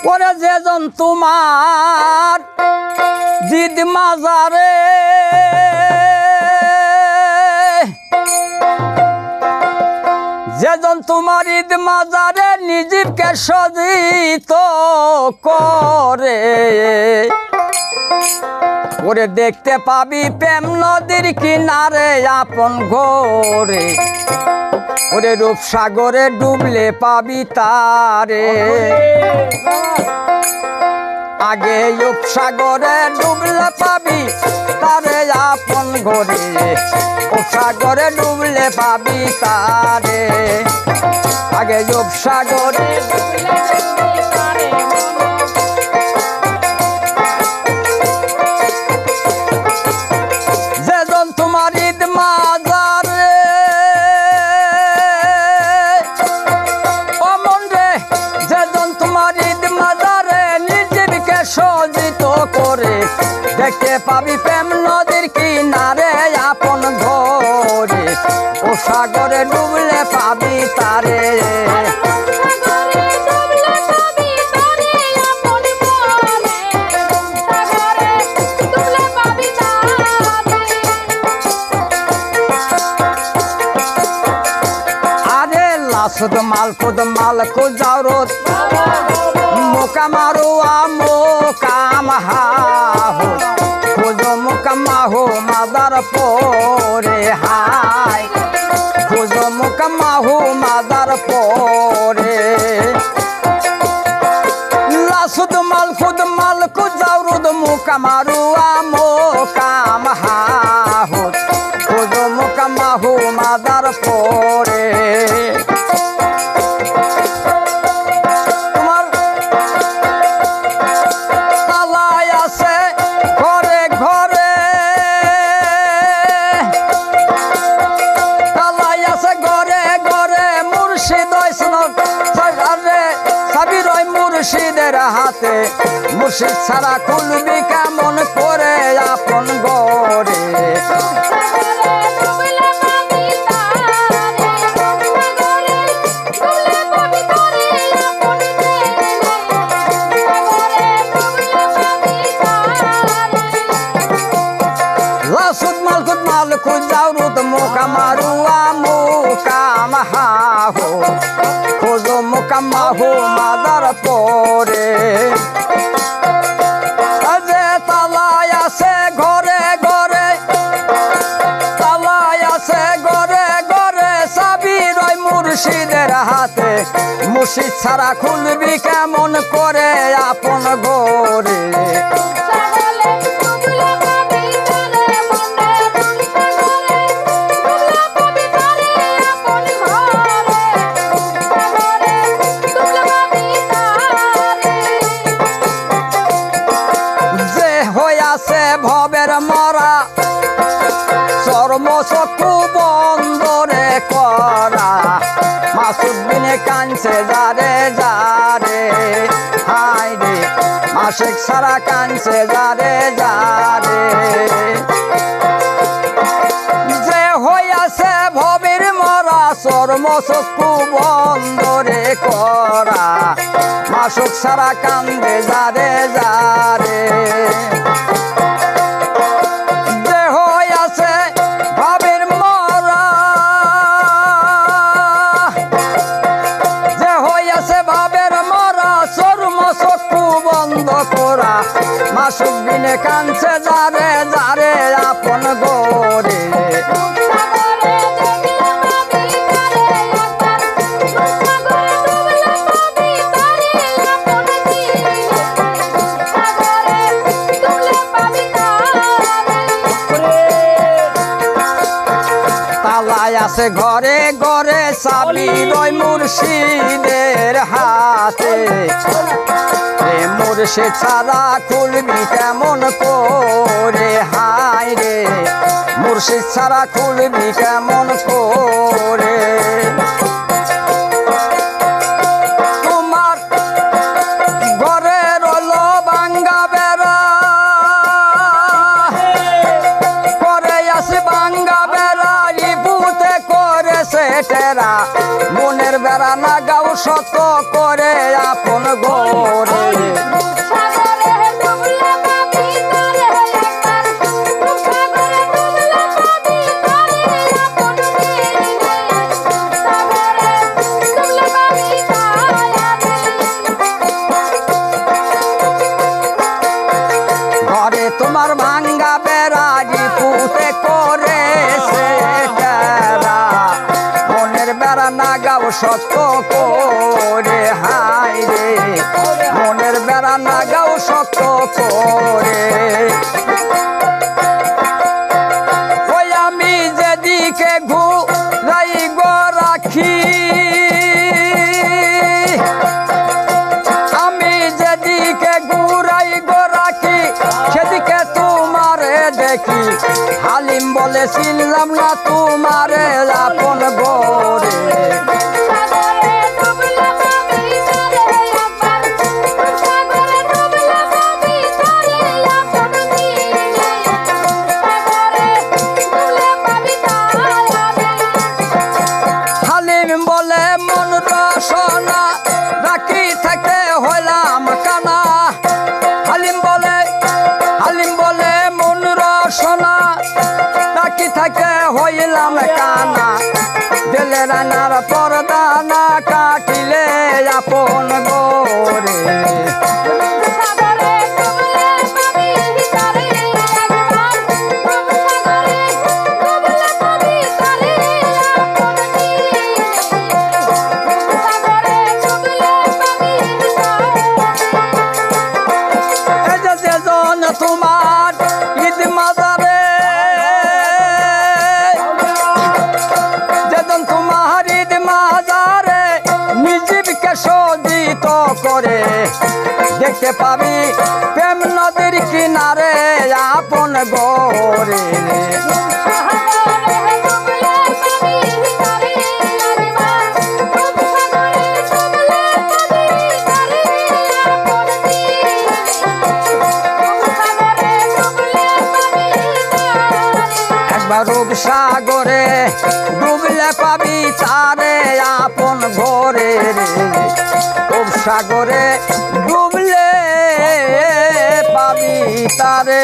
ওরে যেজন তোমার জিদ মাজারে যেজন তোমার ঈদ মাজারে নিজীবকে সজিত করে ওরে দেখতে পাবি প্রেম নদীর কিনারে আপন ঘরে ওরে রূপসাগরে ডুবলে পাবি তারে আগে রূপসাগরে ডুবলে পাবি তারে আপন ঘরে রূপসাগরে ডুবলে পাবি তারে আগে রূপসাগরে যেজন তোমার ঈদ মাজারে অমন রে যেজন তোমার ঈদ মাজারে নিজেকে সজিত করে দেখতে পাবি প্রেম নদীর কিনারে আপন ঘরে ও সাগরে ডুবলে পাবি তারে লাসুদ মালকু জাওরত মোকামারু মোকাম হাহু খুঁজো মোকামাহু মাদার পরে হাই খুঁজো মোকামাহু মাদার পরে লাসুদ মালকু জাওরত মোকামারু মোকাম হাহু খুঁজো মোকামাহু মাদার পরে মুর্শিদের হাতে মুর্শিদ ছাড়া খুলবি কেমন করে আপন গরে লাসুদ মালকু জাওরত মোকামারু মোকাম হাহু খোঁজো মোকামাহু মাদার পরে যে তালাই আছে ঘরে ঘরে তালাই আছে ঘরে ঘরে চাবি রয় মুর্শিদের হাতে মুর্শিদ ছাড়া খুলবি কেমন করে আপন ঘরে ভবের মরা চর্মচক্ষু বন্দরে করা মাসুদ বিনে কানছে যারে যারে হাই রে মাসিক সারা কানছে যারে যারে যে হইয়াছে ভবের মরা চর্মচক্ষু বন্দরে করা মাসুক সারা কান্দে যারে যারে মাসুক বিনে কানছে যারে যারে আপন গরে তালাই আছে ঘরে ঘরে চাবি রয় মুর্শিদের হাতে মুর্শিদ ছাড়া খুলবি কেমন করে হাই রে মুর্শিদ ছাড়া খুলবি কেমন করে তোমার ঘরে রইল ভাঙ্গা বেড়া করে আসি ভাঙ্গা বেড়া ইপুতে করেছে টেরা মনের বেড়া না গাও শত করে আপন ঘরে ঘরে তোমার ভাঙ্গা বেড়াজি পুঁতে করেছে টেরা মনের বেড়া নাগাও শক্ত করে হাই রে মনের বেড়া নাগাও শক্ত করে ওই আমি যেদিকে ঘুরাই গো রাখি আমি যেদিকে ঘুরাই গো রাখি সেদিকে তোমারে দেখি হালিম বলে চিনলাম না তোমারে আপন ঘরে হালিম বলে মন রসনা রাখি থেকে হইলাম কানা হালিম বলে মন রসনা রাখি থেকে হইলাম কানা দিলে রানার পরদানা কাটিলে আপন গোরে তোমার ঈদ মাজারে যেদিন তোমার ঈদ মাজারে নিজীবকে সজ্জিত করে দেখতে পাবি প্রেম নদীর কিনারে আপন ঘরে রূপসাগরে ডুবলে পাবি তারে আপন ঘরে রে রূপসাগরে ডুবলে পাবি তারে